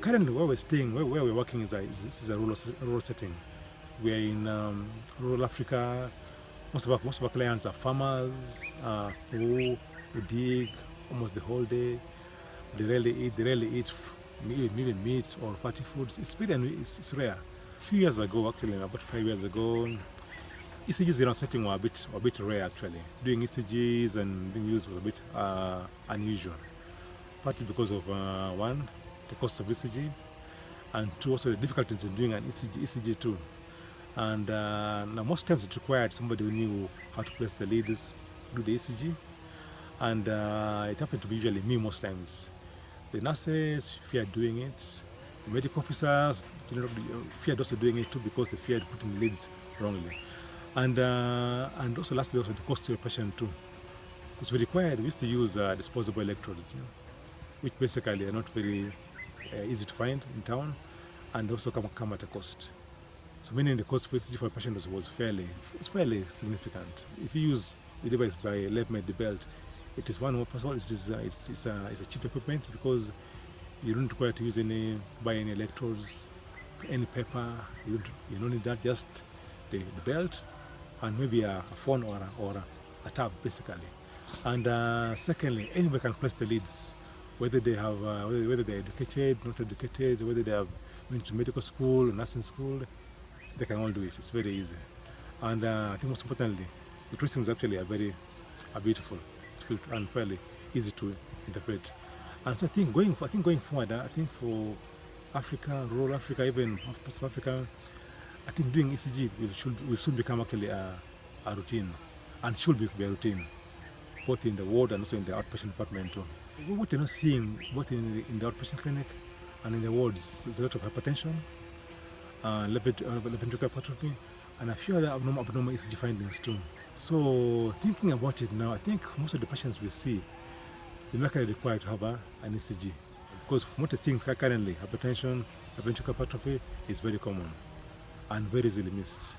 currently where we're staying, where we're working this is a rural setting. We are in rural Africa. Most of our clients are farmers who dig almost the whole day. They rarely eat maybe meat or fatty foods. It's rare. A few years ago, actually about 5 years ago, ECGs in our setting were a bit rare actually. Doing ECGs and being used was a bit unusual. Partly because of one, the cost of ECG, and two, also the difficulties in doing an ECG too. And now most times it required somebody who knew how to place the leads, do the ECG, and it happened to be usually me most times. The nurses feared doing it. The medical officers feared also doing it too because they feared putting the leads wrongly. And also lastly, also the cost to the patient too. Because we used to use disposable electrodes, which basically are not very easy to find in town, and also come at a cost. So meaning the cost for ECG for a patient was fairly significant. If you use the device by LevMed, the belt, it is first of all, it's a cheap equipment because you don't require to buy any electrodes, any paper. You don't need that. Just the belt and maybe a phone or a tab basically. And secondly, anybody can place the leads, whether they're educated, not educated, whether they have been to medical school, nursing school, they can all do it. It's very easy. And I think most importantly, the tracings actually are beautiful and fairly easy to interpret. And so I think going forward, I think for Africa, rural Africa, even parts of Africa, I think doing ECG will soon become actually a routine, and should be a routine, both in the ward and also in the outpatient department too. What you're not seeing both in the outpatient clinic and in the wards is a lot of hypertension, left ventricular hypertrophy, and a few other abnormal ECG findings too. So thinking about it now, I think most of the patients we see, they may actually require to have an ECG, because from what I think currently, hypertension, left ventricular hypertrophy is very common and very easily missed.